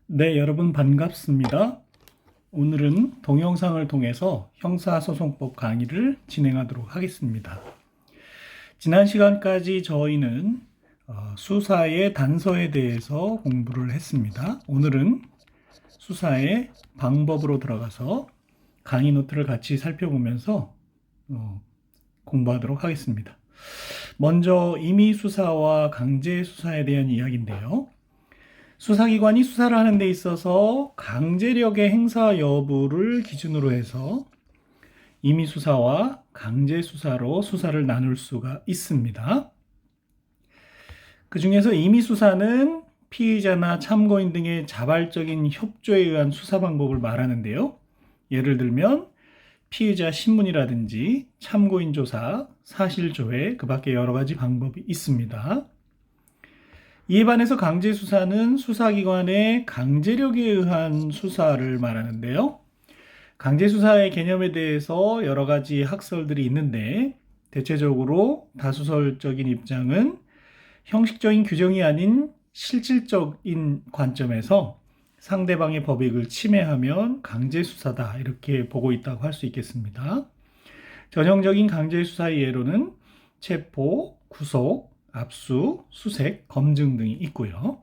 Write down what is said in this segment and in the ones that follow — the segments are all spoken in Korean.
네, 여러분 반갑습니다. 오늘은 동영상을 통해서 형사소송법 강의를 진행하도록 하겠습니다. 지난 시간까지 저희는 수사의 단서에 대해서 공부를 했습니다. 오늘은 수사의 방법으로 들어가서 강의 노트를 같이 살펴보면서 공부하도록 하겠습니다. 먼저 임의수사와 강제수사에 대한 이야기인데요. 수사기관이 수사를 하는 데 있어서 강제력의 행사 여부를 기준으로 해서 임의수사와 강제수사로 수사를 나눌 수가 있습니다. 그 중에서 임의수사는 피의자나 참고인 등의 자발적인 협조에 의한 수사 방법을 말하는데요. 예를 들면 피의자 신문이라든지 참고인 조사, 사실조회, 그 밖에 여러 가지 방법이 있습니다. 이에 반해서 강제수사는 수사기관의 강제력에 의한 수사를 말하는데요. 강제수사의 개념에 대해서 여러 가지 학설들이 있는데 대체적으로 다수설적인 입장은 형식적인 규정이 아닌 실질적인 관점에서 상대방의 법익을 침해하면 강제수사다 이렇게 보고 있다고 할 수 있겠습니다. 전형적인 강제수사의 예로는 체포, 구속, 압수, 수색, 검증 등이 있고요.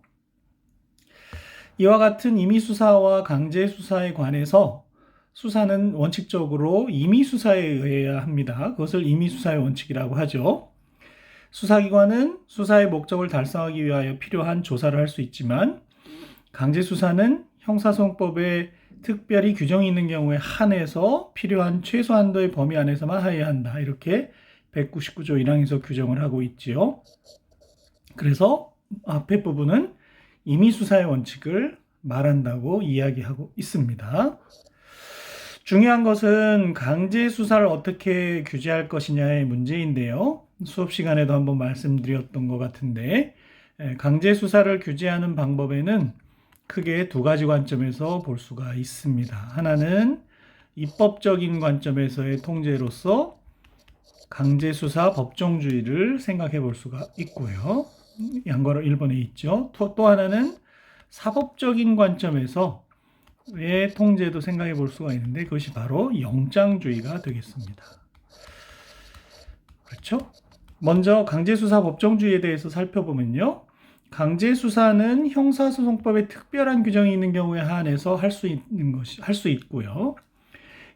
이와 같은 임의수사와 강제수사에 관해서 수사는 원칙적으로 임의수사에 의해야 합니다. 그것을 임의수사의 원칙이라고 하죠. 수사기관은 수사의 목적을 달성하기 위하여 필요한 조사를 할 수 있지만 강제수사는 형사소송법에 특별히 규정이 있는 경우에 한해서 필요한 최소한도의 범위 안에서만 해야 한다. 이렇게 199조 1항에서 규정을 하고 있지요. 그래서 앞에 부분은 임의수사의 원칙을 말한다고 이야기하고 있습니다. 중요한 것은 강제수사를 어떻게 규제할 것이냐의 문제인데요. 수업 시간에도 한번 말씀드렸던 것 같은데 강제수사를 규제하는 방법에는 크게 두 가지 관점에서 볼 수가 있습니다. 하나는 입법적인 관점에서의 통제로서 강제수사 법정주의를 생각해 볼 수가 있고요. 양괄호 1번에 있죠. 또 하나는 사법적인 관점에서의 통제도 생각해 볼 수가 있는데 그것이 바로 영장주의가 되겠습니다. 그렇죠? 먼저 강제수사 법정주의에 대해서 살펴보면요. 강제수사는 형사소송법에 특별한 규정이 있는 경우에 한해서 할 수 있고요.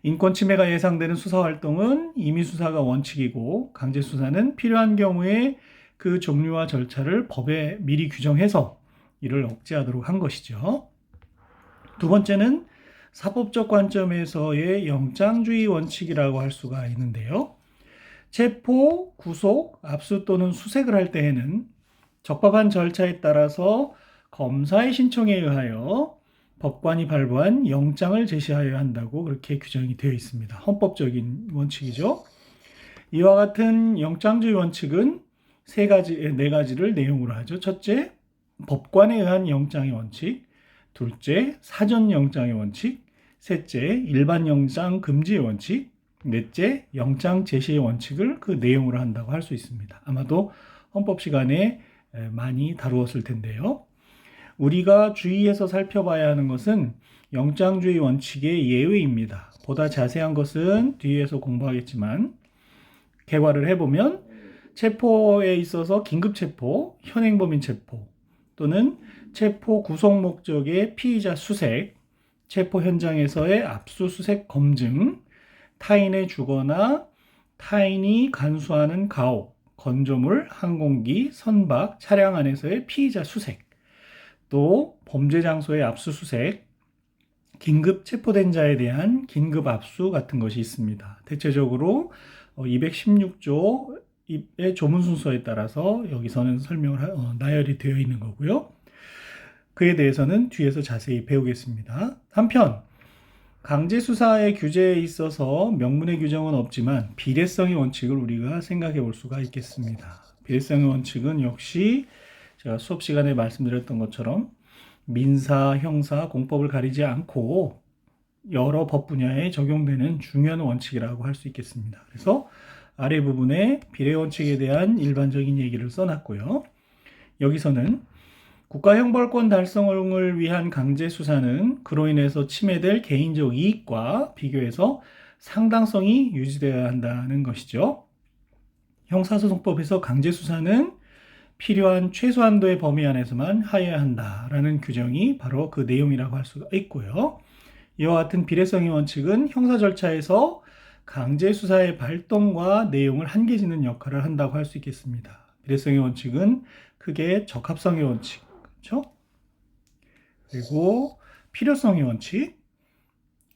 인권 침해가 예상되는 수사 활동은 임의수사가 원칙이고 강제수사는 필요한 경우에 그 종류와 절차를 법에 미리 규정해서 이를 억제하도록 한 것이죠. 두 번째는 사법적 관점에서의 영장주의 원칙이라고 할 수가 있는데요. 체포, 구속, 압수 또는 수색을 할 때에는 적법한 절차에 따라서 검사의 신청에 의하여 법관이 발부한 영장을 제시하여야 한다고 그렇게 규정이 되어 있습니다. 헌법적인 원칙이죠. 이와 같은 영장주의 원칙은 네 가지를 내용으로 하죠. 첫째, 법관에 의한 영장의 원칙. 둘째, 사전 영장의 원칙. 셋째, 일반 영장 금지의 원칙. 넷째, 영장 제시의 원칙을 그 내용으로 한다고 할 수 있습니다. 아마도 헌법 시간에 많이 다루었을 텐데요. 우리가 주의해서 살펴봐야 하는 것은 영장주의 원칙의 예외입니다. 보다 자세한 것은 뒤에서 공부하겠지만 개괄을 해보면 체포에 있어서 긴급체포, 현행범인 체포 또는 체포 구속 목적의 피의자 수색, 체포 현장에서의 압수수색 검증, 타인의 주거나 타인이 간수하는 가옥, 건조물, 항공기, 선박, 차량 안에서의 피의자 수색, 또 범죄 장소의 압수수색, 긴급 체포된 자에 대한 긴급 압수 같은 것이 있습니다. 대체적으로 216조의 조문 순서에 따라서 여기서는 설명을 나열이 되어 있는 거고요. 그에 대해서는 뒤에서 자세히 배우겠습니다. 한편 강제수사의 규제에 있어서 명문의 규정은 없지만 비례성의 원칙을 우리가 생각해 볼 수가 있겠습니다. 비례성의 원칙은 역시 제가 수업 시간에 말씀드렸던 것처럼 민사, 형사, 공법을 가리지 않고 여러 법 분야에 적용되는 중요한 원칙이라고 할 수 있겠습니다. 그래서 아래 부분에 비례 원칙에 대한 일반적인 얘기를 써놨고요. 여기서는 국가 형벌권 달성을 위한 강제 수사는 그로 인해서 침해될 개인적 이익과 비교해서 상당성이 유지되어야 한다는 것이죠. 형사소송법에서 강제 수사는 필요한 최소한도의 범위 안에서만 하여야 한다라는 규정이 바로 그 내용이라고 할 수가 있고요. 이와 같은 비례성의 원칙은 형사 절차에서 강제 수사의 발동과 내용을 한계짓는 역할을 한다고 할 수 있겠습니다. 비례성의 원칙은 크게 적합성의 원칙, 그렇죠? 그리고 필요성의 원칙,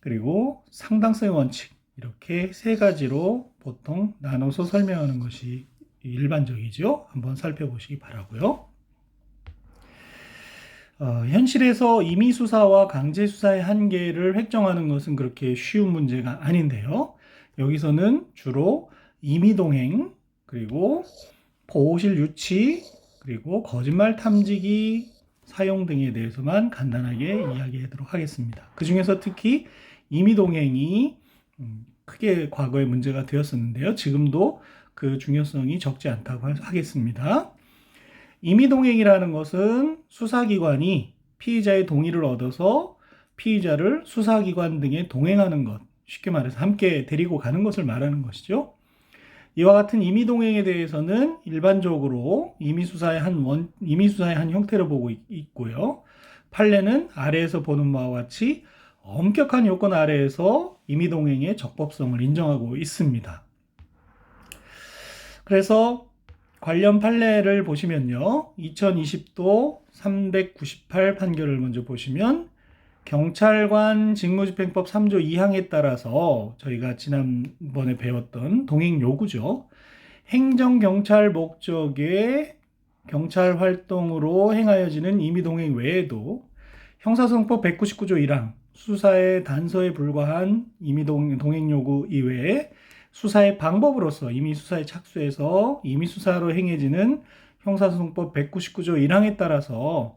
그리고 상당성의 원칙, 이렇게 세 가지로 보통 나눠서 설명하는 것이 일반적이죠. 한번 살펴보시기 바라고요. 현실에서 임의수사와 강제수사의 한계를 획정하는 것은 그렇게 쉬운 문제가 아닌데요. 여기서는 주로 임의동행, 그리고 보호실 유치, 그리고 거짓말 탐지기 사용 등에 대해서만 간단하게 이야기하도록 하겠습니다. 그 중에서 특히 임의동행이 크게 과거에 문제가 되었었는데요. 지금도 그 중요성이 적지 않다고 하겠습니다. 임의동행이라는 것은 수사기관이 피의자의 동의를 얻어서 피의자를 수사기관 등에 동행하는 것, 쉽게 말해서 함께 데리고 가는 것을 말하는 것이죠. 이와 같은 임의동행에 대해서는 일반적으로 임의수사의 한 형태로 보고 있고요. 판례는 아래에서 보는 바와 같이 엄격한 요건 아래에서 임의동행의 적법성을 인정하고 있습니다. 그래서 관련 판례를 보시면요. 2020도 398 판결을 먼저 보시면 경찰관 직무집행법 3조 2항에 따라서 저희가 지난번에 배웠던 동행 요구죠. 행정경찰 목적의 경찰 활동으로 행하여지는 임의동행 외에도 형사소송법 199조 1항 수사의 단서에 불과한 임의동행 요구 이외에 수사의 방법으로서 임의수사에 착수해서 임의수사로 행해지는 형사소송법 199조 1항에 따라서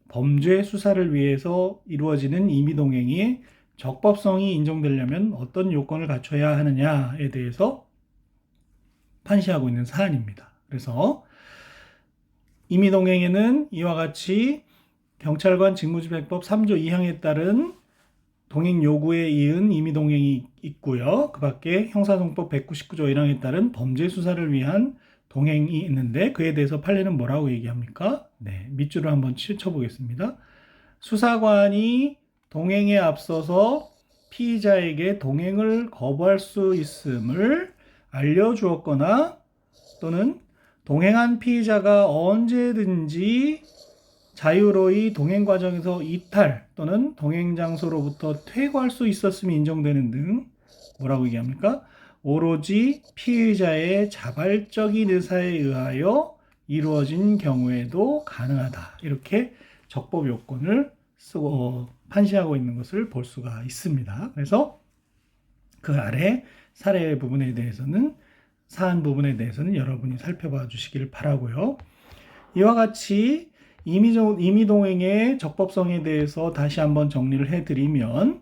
범죄 수사를 위해서 이루어지는 임의동행이 적법성이 인정되려면 어떤 요건을 갖춰야 하느냐에 대해서 판시하고 있는 사안입니다. 그래서 임의동행에는 이와 같이 경찰관 직무집행법 3조 2항에 따른 동행 요구에 이은 임의동행이 있고요. 그 밖에 형사소송법 199조 1항에 따른 범죄 수사를 위한 동행이 있는데 그에 대해서 판례는 뭐라고 얘기합니까? 네, 밑줄을 한번 쳐보겠습니다. 수사관이 동행에 앞서서 피의자에게 동행을 거부할 수 있음을 알려주었거나 또는 동행한 피의자가 언제든지 자유로이 동행 과정에서 이탈 또는 동행 장소로부터 퇴거할 수 있었음이 인정되는 등 뭐라고 얘기합니까? 오로지 피의자의 자발적인 의사에 의하여 이루어진 경우에도 가능하다. 이렇게 적법 요건을 쓰고 판시하고 있는 것을 볼 수가 있습니다. 그래서 그 아래 사례 부분에 대해서는 사안 부분에 대해서는 여러분이 살펴봐 주시길 바라고요. 이와 같이 임의동행의 적법성에 대해서 다시 한번 정리를 해드리면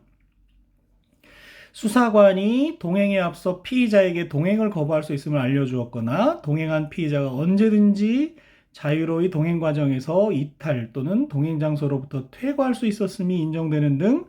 수사관이 동행에 앞서 피의자에게 동행을 거부할 수 있음을 알려주었거나 동행한 피의자가 언제든지 자유로이 동행 과정에서 이탈 또는 동행 장소로부터 퇴거할 수 있었음이 인정되는 등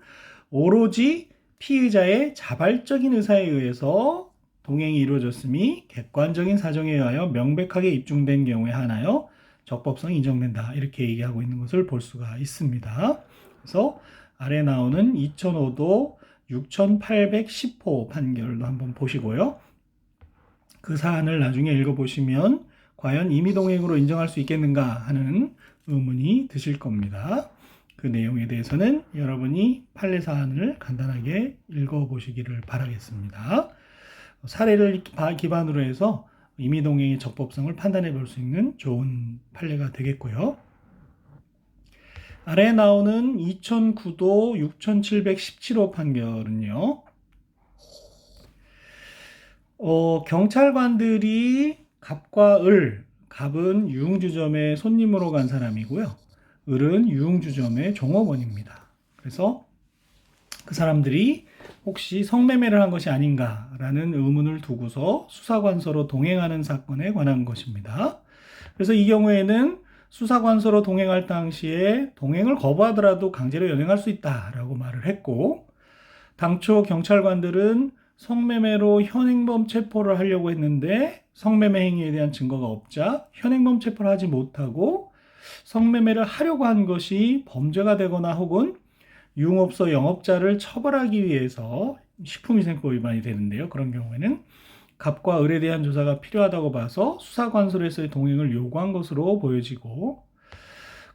오로지 피의자의 자발적인 의사에 의해서 동행이 이루어졌음이 객관적인 사정에 의하여 명백하게 입증된 경우에 한하여 적법성이 인정된다. 이렇게 얘기하고 있는 것을 볼 수가 있습니다. 그래서 아래 나오는 2005도 6810호 판결도 한번 보시고요. 그 사안을 나중에 읽어보시면 과연 임의동행으로 인정할 수 있겠는가 하는 의문이 드실 겁니다. 그 내용에 대해서는 여러분이 판례 사안을 간단하게 읽어보시기를 바라겠습니다. 사례를 기반으로 해서 임의동행의 적법성을 판단해 볼 수 있는 좋은 판례가 되겠고요. 아래에 나오는 2009도 6717호 판결은요. 경찰관들이 갑과 을, 갑은 유흥주점에 손님으로 간 사람이고요. 을은 유흥주점의 종업원입니다. 그래서 그 사람들이 혹시 성매매를 한 것이 아닌가라는 의문을 두고서 수사관서로 동행하는 사건에 관한 것입니다. 그래서 이 경우에는 수사관서로 동행할 당시에 동행을 거부하더라도 강제로 연행할 수 있다라고 말을 했고, 당초 경찰관들은 성매매로 현행범 체포를 하려고 했는데 성매매 행위에 대한 증거가 없자 현행범 체포를 하지 못하고 성매매를 하려고 한 것이 범죄가 되거나 혹은 유흥업소 영업자를 처벌하기 위해서 식품위생법 위반이 되는데요. 그런 경우에는 갑과 을에 대한 조사가 필요하다고 봐서 수사관설에서의 동행을 요구한 것으로 보여지고,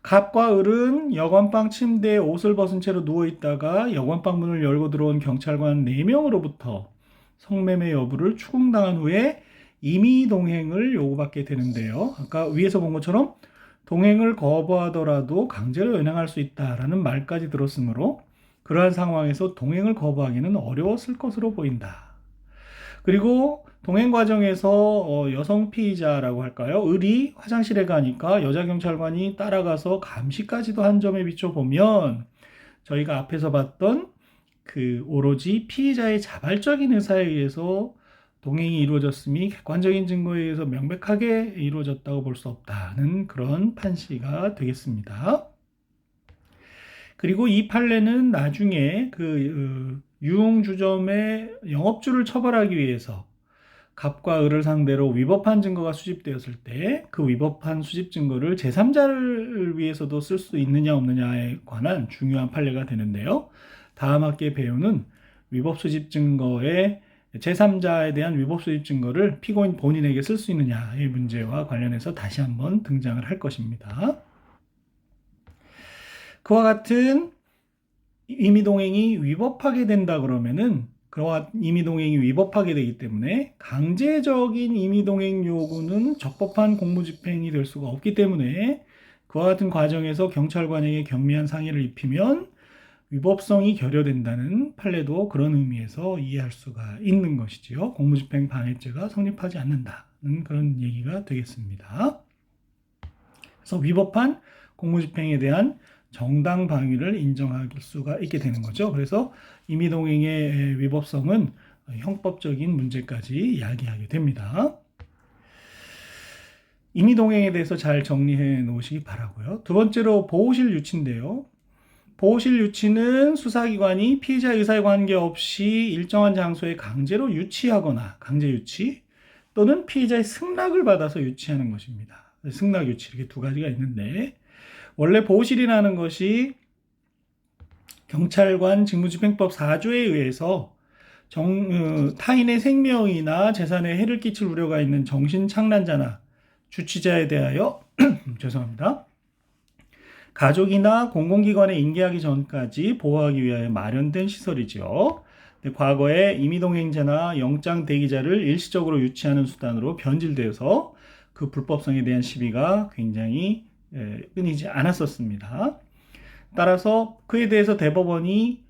갑과 을은 여관방 침대에 옷을 벗은 채로 누워있다가 여관방 문을 열고 들어온 경찰관 4명으로부터 성매매 여부를 추궁당한 후에 임의 동행을 요구받게 되는데요. 아까 위에서 본 것처럼 동행을 거부하더라도 강제로 연행할 수 있다라는 말까지 들었으므로 그러한 상황에서 동행을 거부하기는 어려웠을 것으로 보인다. 그리고 동행 과정에서 여성 피의자라고 할까요? 을이 화장실에 가니까 여자 경찰관이 따라가서 감시까지도 한 점에 비춰보면 저희가 앞에서 봤던 그 오로지 피의자의 자발적인 의사에 의해서 동행이 이루어졌음이 객관적인 증거에 의해서 명백하게 이루어졌다고 볼 수 없다는 그런 판시가 되겠습니다. 그리고 이 판례는 나중에 그 유흥주점의 영업주를 처벌하기 위해서 갑과 을을 상대로 위법한 증거가 수집되었을 때 그 위법한 수집 증거를 제3자를 위해서도 쓸 수 있느냐 없느냐에 관한 중요한 판례가 되는데요. 다음 학기의 배우는 위법 수집 증거에 제3자에 대한 위법 수집 증거를 피고인 본인에게 쓸 수 있느냐의 문제와 관련해서 다시 한번 등장을 할 것입니다. 그와 같은 임의동행이 위법하게 된다 그러면은 그와 임의동행이 위법하게 되기 때문에 강제적인 임의동행 요구는 적법한 공무집행이 될 수가 없기 때문에 그와 같은 과정에서 경찰관에게 경미한 상해를 입히면 위법성이 결여된다는 판례도 그런 의미에서 이해할 수가 있는 것이지요. 공무집행 방해죄가 성립하지 않는다는 그런 얘기가 되겠습니다. 그래서 위법한 공무집행에 대한 정당 방위를 인정할 수가 있게 되는 거죠. 그래서 임의동행의 위법성은 형법적인 문제까지 이야기하게 됩니다. 임의동행에 대해서 잘 정리해 놓으시기 바라고요. 두 번째로 보호실 유치인데요. 보호실 유치는 수사기관이 피의자 의사에 관계없이 일정한 장소에 강제로 유치하거나 강제 유치 또는 피의자의 승낙을 받아서 유치하는 것입니다. 승낙 유치 이렇게 두 가지가 있는데, 원래 보호실이라는 것이 경찰관 직무집행법 4조에 의해서 타인의 생명이나 재산에 해를 끼칠 우려가 있는 정신착란자나 주치자에 대하여 죄송합니다. 가족이나 공공기관에 인계하기 전까지 보호하기 위하여 마련된 시설이죠. 과거에 임의동행자나 영장대기자를 일시적으로 유치하는 수단으로 변질되어서 그 불법성에 대한 시비가 굉장히 끊이지 않았었습니다. 따라서 그에 대해서 대법원이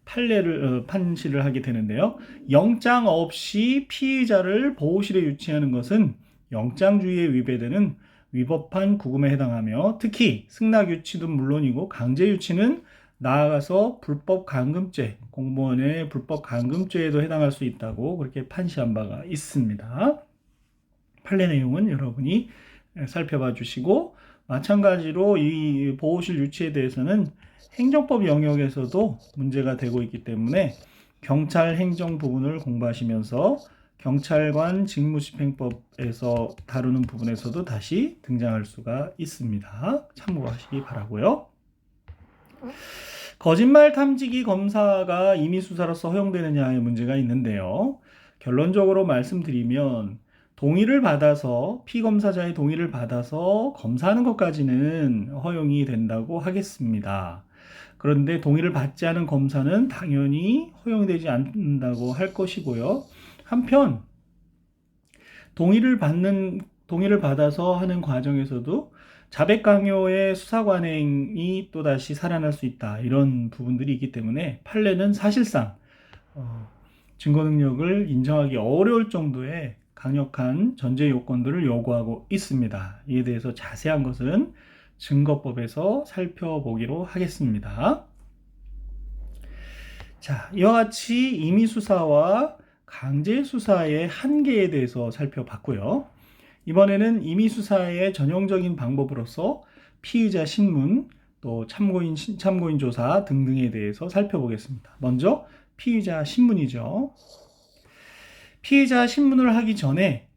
판시를 하게 되는데요. 영장 없이 피의자를 보호실에 유치하는 것은 영장주의에 위배되는 위법한 구금에 해당하며, 특히 승낙 유치도 물론이고 강제 유치는 나아가서 불법 감금죄, 공무원의 불법 감금죄에도 해당할 수 있다고 그렇게 판시한 바가 있습니다. 판례 내용은 여러분이 살펴봐 주시고, 마찬가지로 이 보호실 유치에 대해서는 행정법 영역에서도 문제가 되고 있기 때문에 경찰 행정 부분을 공부하시면서 경찰관 직무집행법에서 다루는 부분에서도 다시 등장할 수가 있습니다. 참고하시기 바라고요. 거짓말 탐지기 검사가 임의수사로서 허용되느냐의 문제가 있는데요. 결론적으로 말씀드리면 동의를 받아서 피검사자의 동의를 받아서 검사하는 것까지는 허용이 된다고 하겠습니다. 그런데 동의를 받지 않은 검사는 당연히 허용되지 않는다고 할 것이고요. 한편 동의를 받아서 하는 과정에서도 자백 강요의 수사 관행이 또다시 살아날 수 있다, 이런 부분들이 있기 때문에 판례는 사실상 증거 능력을 인정하기 어려울 정도의 강력한 전제 요건들을 요구하고 있습니다. 이에 대해서 자세한 것은 증거법에서 살펴보기로 하겠습니다. 자, 이와 같이 임의수사와 강제수사의 한계에 대해서 살펴봤고요. 이번에는 임의 수사의 전형적인 방법으로서 피의자 신문, 또 참고인 조사 등등에 대해서 살펴보겠습니다. 먼저 피의자 신문이죠. 피의자 신문을 하기 전에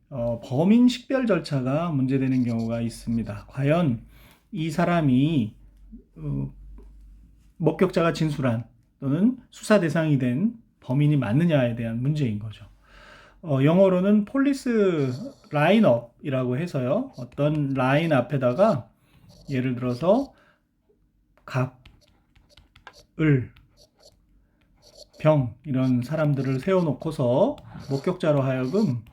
범인 식별 절차가 문제되는 경우가 있습니다. 과연 이 사람이 목격자가 진술한 또는 수사 대상이 된 범인이 맞느냐에 대한 문제인 거죠. 영어로는 폴리스 라인업이라고 해서요. 어떤 라인 앞에다가 예를 들어서 갑, 을, 병 이런 사람들을 세워놓고서 목격자로 하여금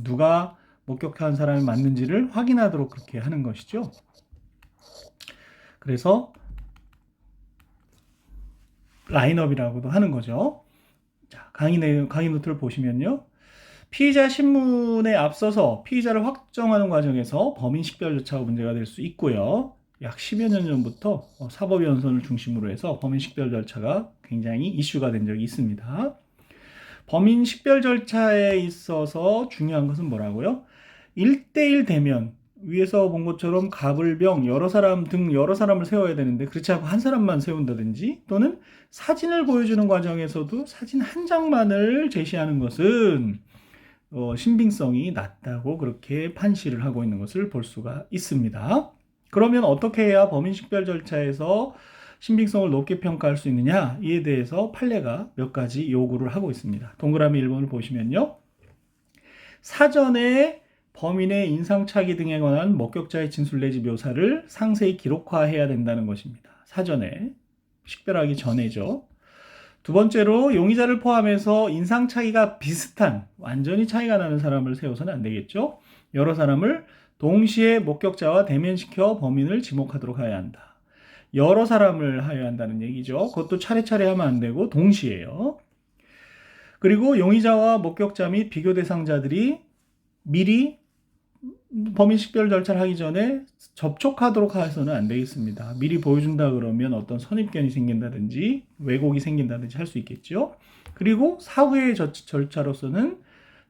누가 목격한 사람이 맞는지를 확인하도록 그렇게 하는 것이죠. 그래서 라인업이라고도 하는 거죠. 자, 강의 노트를 보시면요. 피의자 신문에 앞서서 피의자를 확정하는 과정에서 범인 식별 절차가 문제가 될 수 있고요. 약 10여 년 전부터 사법연수원을 중심으로 해서 범인 식별 절차가 굉장히 이슈가 된 적이 있습니다. 범인 식별 절차에 있어서 중요한 것은 뭐라고요? 1대1 대면, 위에서 본 것처럼 갑을병 여러 사람을 세워야 되는데 그렇지 않고 한 사람만 세운다든지 또는 사진을 보여주는 과정에서도 사진 한 장만을 제시하는 것은 신빙성이 낮다고 그렇게 판시를 하고 있는 것을 볼 수가 있습니다. 그러면 어떻게 해야 범인 식별 절차에서 신빙성을 높게 평가할 수 있느냐? 이에 대해서 판례가 몇 가지 요구를 하고 있습니다. 동그라미 1번을 보시면요. 사전에 범인의 인상착의 등에 관한 목격자의 진술 내지 묘사를 상세히 기록화해야 된다는 것입니다. 사전에, 식별하기 전에죠. 두 번째로 용의자를 포함해서 인상 차이가 비슷한, 완전히 차이가 나는 사람을 세워서는 안 되겠죠. 여러 사람을 동시에 목격자와 대면시켜 범인을 지목하도록 해야 한다. 여러 사람을 하여야 한다는 얘기죠. 그것도 차례차례 하면 안 되고 동시에요. 그리고 용의자와 목격자 및 비교 대상자들이 미리 범인 식별 절차를 하기 전에 접촉하도록 해서는 안 되겠습니다. 미리 보여준다 그러면 어떤 선입견이 생긴다든지 왜곡이 생긴다든지 할 수 있겠죠. 그리고 사후의 절차로서는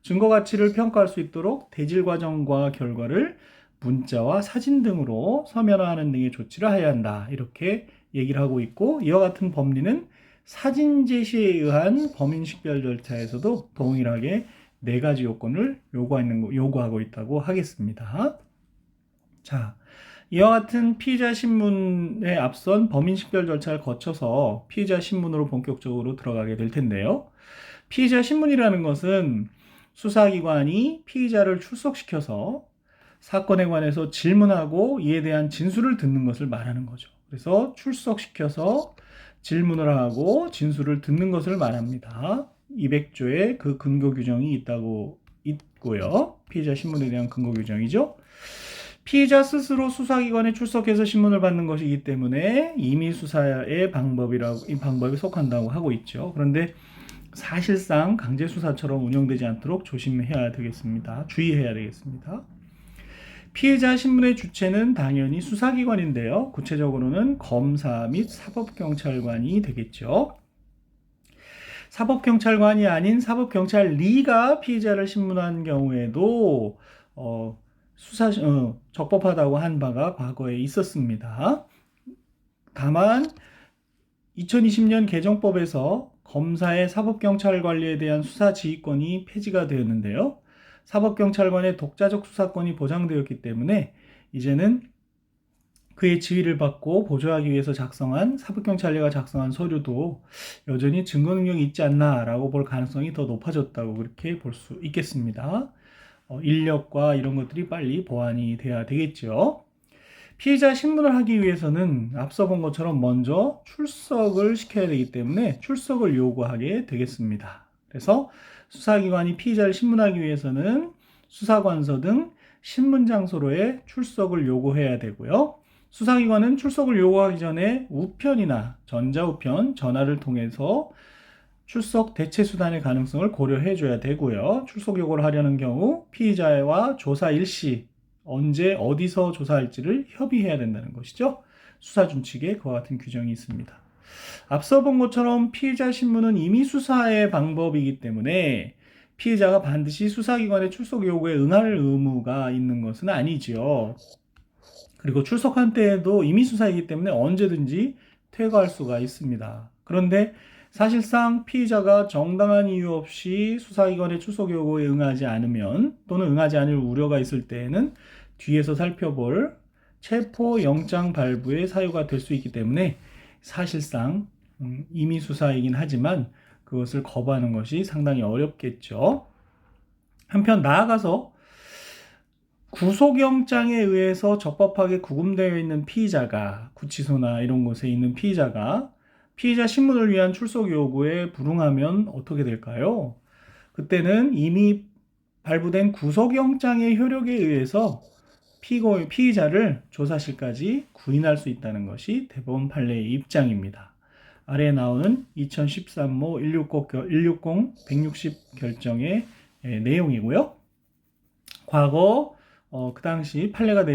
증거 가치를 평가할 수 있도록 대질 과정과 결과를 문자와 사진 등으로 서면화하는 등의 조치를 해야 한다. 이렇게 얘기를 하고 있고, 이와 같은 법리는 사진 제시에 의한 범인 식별 절차에서도 동일하게 4가지 요건을 요구하고 있다고 하겠습니다. 자, 이와 같은 피의자 신문에 앞선 범인 식별 절차를 거쳐서 피의자 신문으로 본격적으로 들어가게 될 텐데요. 피의자 신문이라는 것은 수사기관이 피의자를 출석시켜서 사건에 관해서 질문하고 이에 대한 진술을 듣는 것을 말하는 거죠. 그래서 출석시켜서 질문을 하고 진술을 듣는 것을 말합니다. 200조에 그 근거 규정이 있고요. 피의자 신문에 대한 근거 규정이죠. 피의자 스스로 수사기관에 출석해서 신문을 받는 것이기 때문에 임의 수사의 이 방법에 속한다고 하고 있죠. 그런데 사실상 강제 수사처럼 운영되지 않도록 조심해야 되겠습니다. 주의해야 되겠습니다. 피해자 신문의 주체는 당연히 수사기관인데요. 구체적으로는 검사 및 사법경찰관이 되겠죠. 사법경찰관이 아닌 사법경찰리가 피의자를 신문한 경우에도 적법하다고 한 바가 과거에 있었습니다. 다만 2020년 개정법에서 검사의 사법경찰관리에 대한 수사지휘권이 폐지가 되었는데요. 사법경찰관의 독자적 수사권이 보장되었기 때문에 이제는 그의 지휘를 받고 보조하기 위해서 사법경찰리가 작성한 서류도 여전히 증거 능력이 있지 않나라고 볼 가능성이 더 높아졌다고 그렇게 볼 수 있겠습니다. 인력과 이런 것들이 빨리 보완이 돼야 되겠죠. 피의자 신문을 하기 위해서는 앞서 본 것처럼 먼저 출석을 시켜야 되기 때문에 출석을 요구하게 되겠습니다. 그래서 수사기관이 피의자를 신문하기 위해서는 수사관서 등 신문 장소로의 출석을 요구해야 되고요. 수사기관은 출석을 요구하기 전에 우편이나 전자우편, 전화를 통해서 출석 대체 수단의 가능성을 고려해 줘야 되고요. 출석 요구를 하려는 경우 피의자와 조사 일시, 언제 어디서 조사할지를 협의해야 된다는 것이죠. 수사준칙에 그와 같은 규정이 있습니다. 앞서 본 것처럼 피의자 신문은 임의 수사의 방법이기 때문에 피의자가 반드시 수사기관의 출석 요구에 응할 의무가 있는 것은 아니지요. 그리고 출석한 때에도 임의 수사이기 때문에 언제든지 퇴거할 수가 있습니다. 그런데 사실상 피의자가 정당한 이유 없이 수사기관의 출석 요구에 응하지 않으면 또는 응하지 않을 우려가 있을 때에는 뒤에서 살펴볼 체포영장 발부의 사유가 될 수 있기 때문에 사실상 임의 수사이긴 하지만 그것을 거부하는 것이 상당히 어렵겠죠. 한편 나아가서 구속영장에 의해서 적법하게 구금되어 있는 피의자가 구치소나 이런 곳에 있는 피의자가 피의자 신문을 위한 출석 요구에 불응하면 어떻게 될까요? 그때는 이미 발부된 구속영장의 효력에 의해서 피의자를 조사실까지 구인할 수 있다는 것이 대법원 판례의 입장입니다. 아래에 나오는 2013모 160 160 결정의 내용이고요. 과거 그 당시 판례가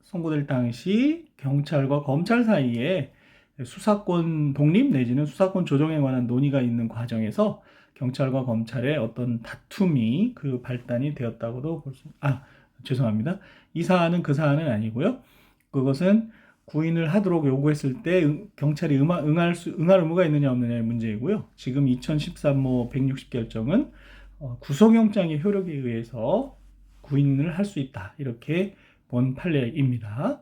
선고될 당시 경찰과 검찰 사이에 수사권 독립 내지는 수사권 조정에 관한 논의가 있는 과정에서 경찰과 검찰의 어떤 다툼이 그 발단이 되었다고도 죄송합니다. 이 사안은 그 사안은 아니고요. 그것은 구인을 하도록 요구했을 때 경찰이 응할 의무가 있느냐 없느냐의 문제이고요. 지금 2013모 160 결정은 구속영장의 효력에 의해서 구인을 할 수 있다. 이렇게 본 판례입니다.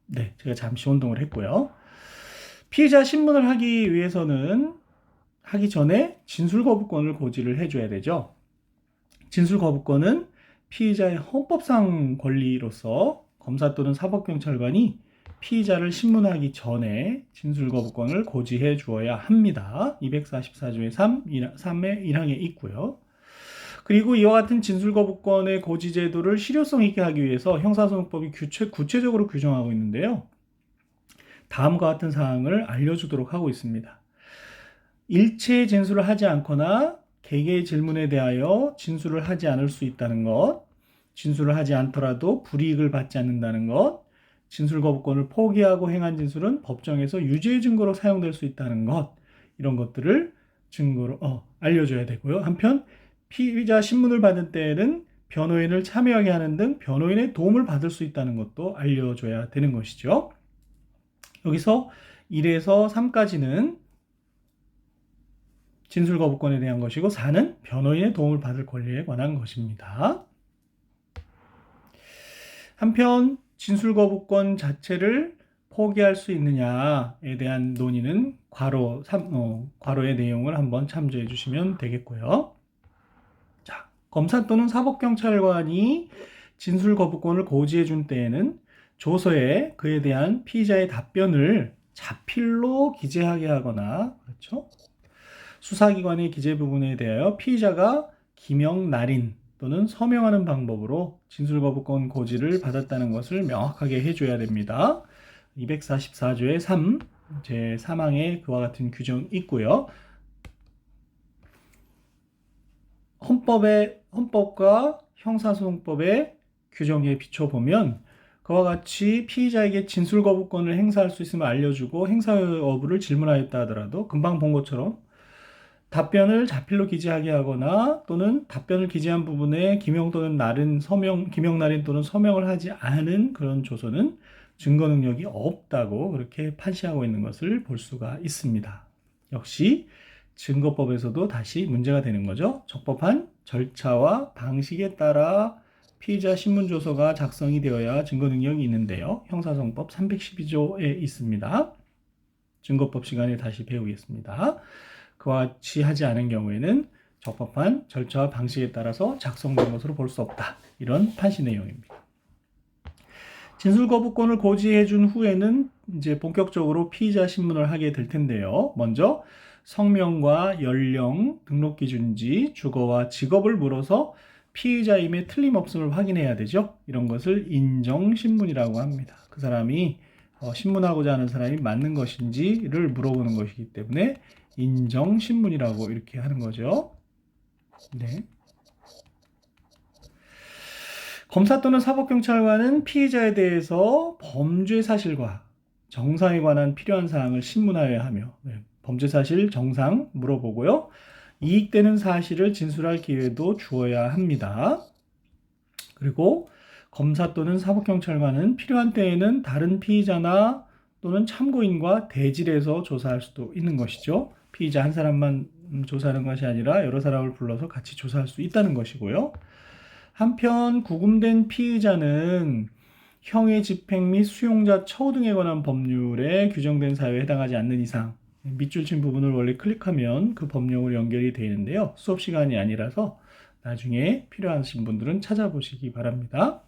네, 제가 잠시 혼동을 했고요. 피의자 신문을 하기 전에 진술거부권을 고지를 해줘야 되죠. 진술거부권은 피의자의 헌법상 권리로서 검사 또는 사법경찰관이 피의자를 신문하기 전에 진술거부권을 고지해 주어야 합니다. 244조의 3의 1항에 있고요. 그리고 이와 같은 진술거부권의 고지 제도를 실효성 있게 하기 위해서 형사소송법이 구체적으로 규정하고 있는데요. 다음과 같은 사항을 알려주도록 하고 있습니다. 일체 진술을 하지 않거나 개개의 질문에 대하여 진술을 하지 않을 수 있다는 것, 진술을 하지 않더라도 불이익을 받지 않는다는 것, 진술거부권을 포기하고 행한 진술은 법정에서 유죄의 증거로 사용될 수 있다는 것, 이런 것들을 증거로 알려줘야 되고요. 한편 피의자 신문을 받을 때에는 변호인을 참여하게 하는 등 변호인의 도움을 받을 수 있다는 것도 알려줘야 되는 것이죠. 여기서 1에서 3까지는 진술거부권에 대한 것이고 4는 변호인의 도움을 받을 권리에 관한 것입니다. 한편 진술거부권 자체를 포기할 수 있느냐에 대한 논의는 괄호의 내용을 한번 참조해 주시면 되겠고요. 자, 검사 또는 사법경찰관이 진술거부권을 고지해 준 때에는 조서에 그에 대한 피의자의 답변을 자필로 기재하게 하거나, 그렇죠? 수사기관의 기재 부분에 대하여 피의자가 기명, 날인 또는 서명하는 방법으로 진술거부권 고지를 받았다는 것을 명확하게 해줘야 됩니다. 244조의 3, 제3항에 그와 같은 규정이 있고요. 헌법과 형사소송법의 규정에 비춰보면 그와 같이 피의자에게 진술거부권을 행사할 수 있음을 알려주고 행사 여부를 질문하였다 하더라도 금방 본 것처럼 답변을 자필로 기재하게 하거나 또는 답변을 기재한 부분에 기명 또는 날인 또는 서명을 하지 않은 그런 조서는 증거 능력이 없다고 그렇게 판시하고 있는 것을 볼 수가 있습니다. 역시 증거법에서도 다시 문제가 되는 거죠. 적법한 절차와 방식에 따라 피의자 신문조서가 작성이 되어야 증거 능력이 있는데요. 형사소송법 312조에 있습니다. 증거법 시간에 다시 배우겠습니다. 그와 같이 하지 않은 경우에는 적법한 절차와 방식에 따라서 작성된 것으로 볼 수 없다. 이런 판시 내용입니다. 진술거부권을 고지해 준 후에는 이제 본격적으로 피의자 신문을 하게 될 텐데요. 먼저 성명과 연령, 등록기준지, 주거와 직업을 물어서 피의자임에 틀림없음을 확인해야 되죠. 이런 것을 인정신문이라고 합니다. 그 사람이 신문하고자 하는 사람이 맞는 것인지를 물어보는 것이기 때문에 인정신문이라고 이렇게 하는 거죠. 네. 검사 또는 사법경찰관은 피의자에 대해서 범죄 사실과 정상에 관한 필요한 사항을 신문하여야 하며 범죄 사실, 정상 물어보고요. 이익되는 사실을 진술할 기회도 주어야 합니다. 그리고 검사 또는 사법경찰관은 필요한 때에는 다른 피의자나 또는 참고인과 대질해서 조사할 수도 있는 것이죠. 피의자 한 사람만 조사하는 것이 아니라 여러 사람을 불러서 같이 조사할 수 있다는 것이고요. 한편 구금된 피의자는 형의 집행 및 수용자 처우 등에 관한 법률에 규정된 사유에 해당하지 않는 이상 밑줄 친 부분을 원래 클릭하면 그 법령으로 연결이 되어 있는데요. 수업 시간이 아니라서 나중에 필요하신 분들은 찾아보시기 바랍니다.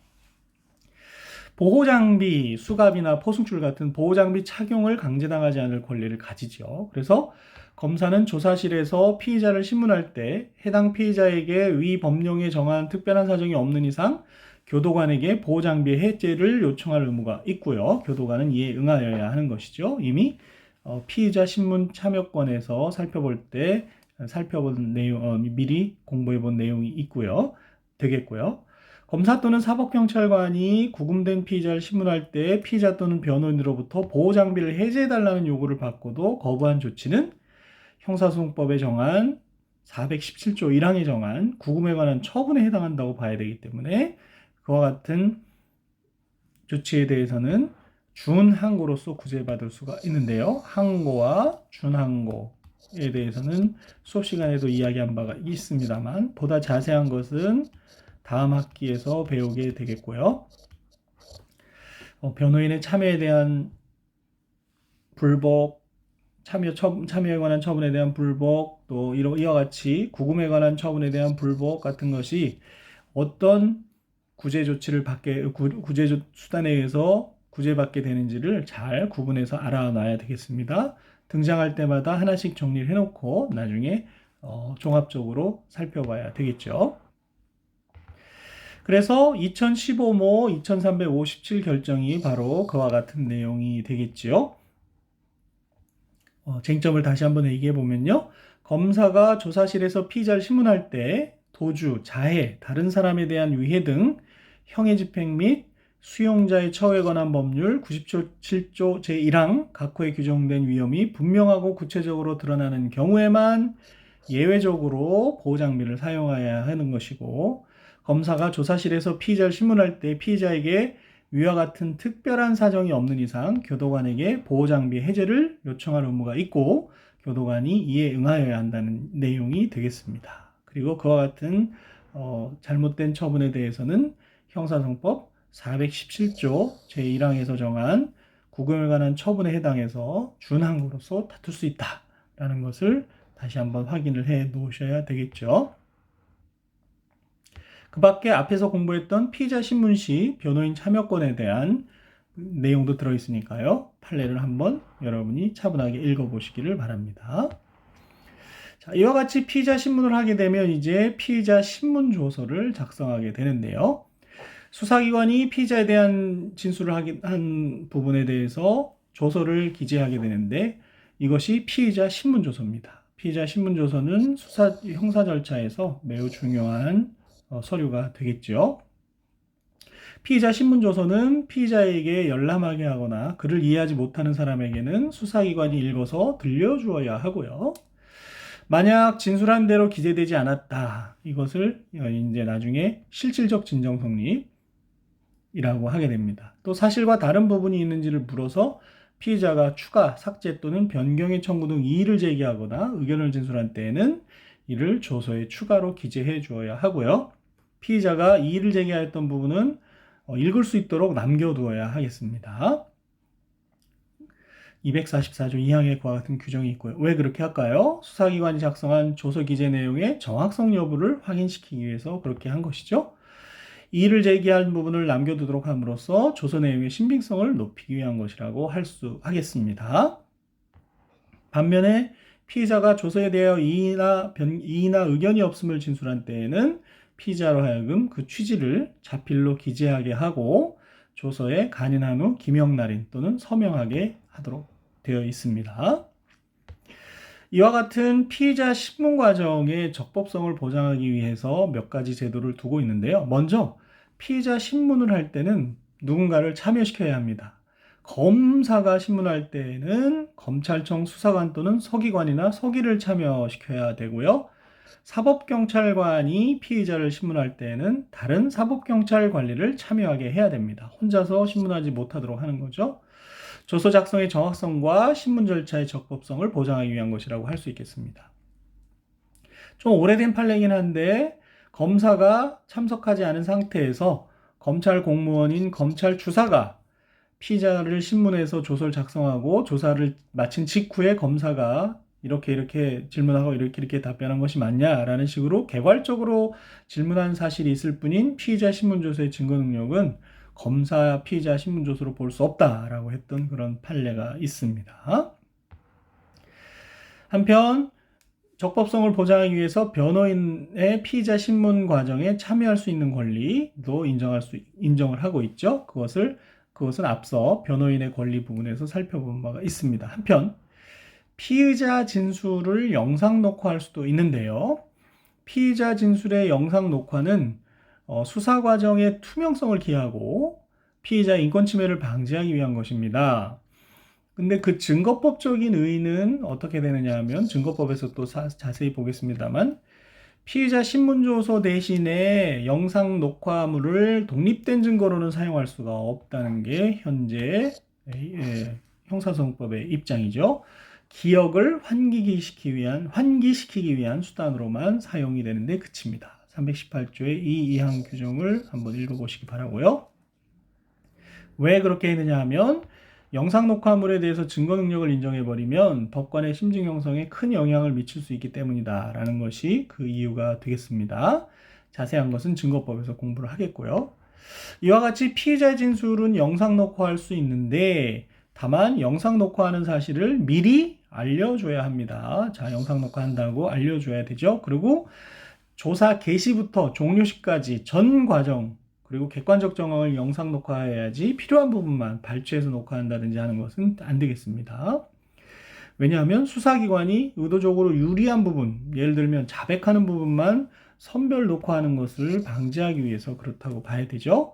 보호장비, 수갑이나 포승줄 같은 보호장비 착용을 강제당하지 않을 권리를 가지죠. 그래서 검사는 조사실에서 피의자를 신문할 때 해당 피의자에게 위 법령에 정한 특별한 사정이 없는 이상 교도관에게 보호장비의 해제를 요청할 의무가 있고요. 교도관은 이에 응하여야 하는 것이죠. 이미 피의자 신문 참여권에서 살펴본 내용, 미리 공부해 본 내용이 있고요. 되겠고요. 검사 또는 사법경찰관이 구금된 피의자를 신문할 때 피의자 또는 변호인으로부터 보호장비를 해제해달라는 요구를 받고도 거부한 조치는 형사소송법에 정한 417조 1항에 정한 구금에 관한 처분에 해당한다고 봐야 되기 때문에 그와 같은 조치에 대해서는 준항고로서 구제받을 수가 있는데요. 항고와 준항고에 대해서는 수업 시간에도 이야기한 바가 있습니다만 보다 자세한 것은 다음 학기에서 배우게 되겠고요. 변호인의 참여에 대한 불복, 참여에 관한 처분에 대한 불복, 또 이와 같이 구금에 관한 처분에 대한 불복 같은 것이 어떤 구제 수단에 의해서 구제받게 되는지를 잘 구분해서 알아놔야 되겠습니다. 등장할 때마다 하나씩 정리를 해놓고 나중에 종합적으로 살펴봐야 되겠죠. 그래서 2015모 2357 결정이 바로 그와 같은 내용이 되겠지요. 쟁점을 다시 한번 얘기해 보면요. 검사가 조사실에서 피의자를 신문할 때 도주, 자해, 다른 사람에 대한 위해 등 형의 집행 및 수용자의 처우에 관한 법률 97조 제1항 각호에 규정된 위험이 분명하고 구체적으로 드러나는 경우에만 예외적으로 보호장비를 사용해야 하는 것이고 검사가 조사실에서 피의자를 신문할 때 피의자에게 위와 같은 특별한 사정이 없는 이상 교도관에게 보호장비 해제를 요청할 의무가 있고 교도관이 이에 응하여야 한다는 내용이 되겠습니다. 그리고 그와 같은 잘못된 처분에 대해서는 형사소송법 417조 제1항에서 정한 구금에 관한 처분에 해당해서 준항고로서 다툴 수 있다라는 것을 다시 한번 확인을 해 놓으셔야 되겠죠. 그 밖에 앞에서 공부했던 피의자 신문 시 변호인 참여권에 대한 내용도 들어있으니까요. 판례를 한번 여러분이 차분하게 읽어보시기를 바랍니다. 자, 이와 같이 피의자 신문을 하게 되면 이제 피의자 신문 조서를 작성하게 되는데요. 수사기관이 피의자에 대한 진술을 한 부분에 대해서 조서를 기재하게 되는데 이것이 피의자 신문 조서입니다. 피의자 신문 조서는 형사 절차에서 매우 중요한 서류가 되겠죠. 피의자 신문조서는 피의자에게 열람하게 하거나 그를 이해하지 못하는 사람에게는 수사기관이 읽어서 들려주어야 하고요. 만약 진술한 대로 기재되지 않았다. 이것을 이제 나중에 실질적 진정 성립이라고 하게 됩니다. 또 사실과 다른 부분이 있는지를 물어서 피의자가 추가, 삭제 또는 변경의 청구 등 이의를 제기하거나 의견을 진술한 때에는 이를 조서에 추가로 기재해 주어야 하고요. 피의자가 이의를 제기하였던 부분은 읽을 수 있도록 남겨두어야 하겠습니다. 244조 2항에 그와 같은 규정이 있고요. 왜 그렇게 할까요? 수사기관이 작성한 조서 기재 내용의 정확성 여부를 확인시키기 위해서 그렇게 한 것이죠. 이의를 제기한 부분을 남겨두도록 함으로써 조서 내용의 신빙성을 높이기 위한 것이라고 하겠습니다. 반면에 피의자가 조서에 대하여 이의나 의견이 없음을 진술한 때에는 피의자로 하여금 그 취지를 자필로 기재하게 하고 조서에 간인한 후 기명날인 또는 서명하게 하도록 되어 있습니다. 이와 같은 피의자 신문 과정의 적법성을 보장하기 위해서 몇 가지 제도를 두고 있는데요. 먼저 피의자 신문을 할 때는 누군가를 참여시켜야 합니다. 검사가 신문할 때에는 검찰청 수사관 또는 서기관이나 서기를 참여시켜야 되고요. 사법경찰관이 피의자를 신문할 때에는 다른 사법경찰 관리를 참여하게 해야 됩니다. 혼자서 신문하지 못하도록 하는 거죠. 조서 작성의 정확성과 신문 절차의 적법성을 보장하기 위한 것이라고 할 수 있겠습니다. 좀 오래된 판례이긴 한데 검사가 참석하지 않은 상태에서 검찰 공무원인 검찰 주사가 피의자를 신문해서 조서를 작성하고 조사를 마친 직후에 검사가 이렇게 질문하고 이렇게 답변한 것이 맞냐라는 식으로 개괄적으로 질문한 사실이 있을 뿐인 피의자 신문조서의 증거 능력은 검사 피의자 신문조서로 볼 수 없다라고 했던 그런 판례가 있습니다. 한편 적법성을 보장하기 위해서 변호인의 피의자 신문 과정에 참여할 수 있는 권리도 인정을 하고 있죠. 그것은 앞서 변호인의 권리 부분에서 살펴본 바가 있습니다. 한편 피의자 진술을 영상 녹화할 수도 있는데요. 피의자 진술의 영상 녹화는 수사 과정의 투명성을 기하고 피의자 인권 침해를 방지하기 위한 것입니다. 근데 그 증거법적인 의의는 어떻게 되느냐 하면 증거법에서 또 자세히 보겠습니다만 피의자 신문조서 대신에 영상 녹화물을 독립된 증거로는 사용할 수가 없다는 게 현재 형사소송법의 입장이죠. 기억을 환기시키기 위한 수단으로만 사용이 되는데 그칩니다. 318조의 이 이항 규정을 한번 읽어보시기 바라고요. 왜 그렇게 했느냐 하면 영상 녹화물에 대해서 증거 능력을 인정해버리면 법관의 심증 형성에 큰 영향을 미칠 수 있기 때문이다 라는 것이 그 이유가 되겠습니다. 자세한 것은 증거법에서 공부를 하겠고요. 이와 같이 피의자의 진술은 영상 녹화할 수 있는데 다만 영상 녹화하는 사실을 미리 알려줘야 합니다. 자, 영상 녹화한다고 알려줘야 되죠. 그리고 조사 개시부터 종료 시까지 전 과정 그리고 객관적 정황을 영상 녹화해야지 필요한 부분만 발췌해서 녹화한다든지 하는 것은 안 되겠습니다. 왜냐하면 수사기관이 의도적으로 유리한 부분, 예를 들면 자백하는 부분만 선별 녹화하는 것을 방지하기 위해서 그렇다고 봐야 되죠.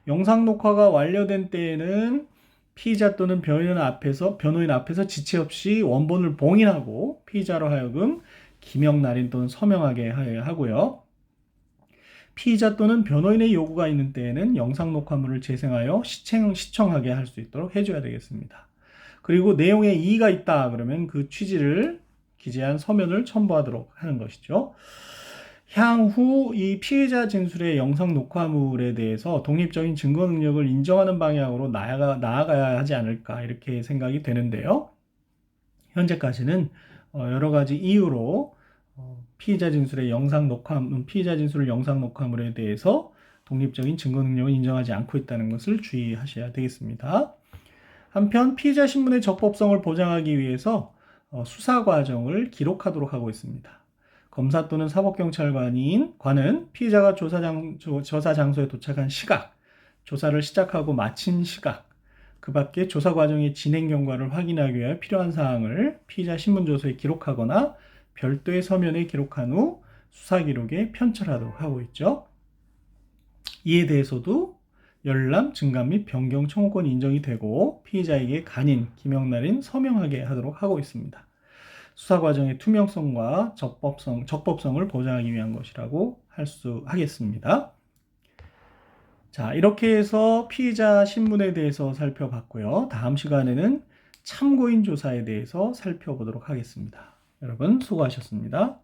영상 녹화가 완료된 때에는 피의자 또는 변호인 앞에서 지체 없이 원본을 봉인하고 피의자로 하여금 기명 날인 또는 서명하게 하고요. 피의자 또는 변호인의 요구가 있는 때에는 영상 녹화물을 재생하여 시청하게 할 수 있도록 해줘야 되겠습니다. 그리고 내용에 이의가 있다 그러면 그 취지를 기재한 서면을 첨부하도록 하는 것이죠. 향후 이 피의자 진술의 영상 녹화물에 대해서 독립적인 증거 능력을 인정하는 방향으로 나아가야 하지 않을까 이렇게 생각이 되는데요. 현재까지는 여러 가지 이유로 피의자 진술을 영상 녹화물에 대해서 독립적인 증거 능력을 인정하지 않고 있다는 것을 주의하셔야 되겠습니다. 한편 피의자 신문의 적법성을 보장하기 위해서 수사 과정을 기록하도록 하고 있습니다. 검사 또는 사법경찰관은 피의자가 조사 장소에 도착한 시각, 조사를 시작하고 마친 시각, 그 밖에 조사 과정의 진행 경과를 확인하기 위해 필요한 사항을 피의자 신문조서에 기록하거나 별도의 서면에 기록한 후 수사 기록에 편철하도록 하고 있죠. 이에 대해서도 열람, 증감 및 변경 청구권이 인정이 되고 피의자에게 간인, 기명 날인 서명하게 하도록 하고 있습니다. 수사 과정의 투명성과 적법성을 보장하기 위한 것이라고 하겠습니다. 자, 이렇게 해서 피의자 신문에 대해서 살펴봤고요. 다음 시간에는 참고인 조사에 대해서 살펴보도록 하겠습니다. 여러분 수고하셨습니다.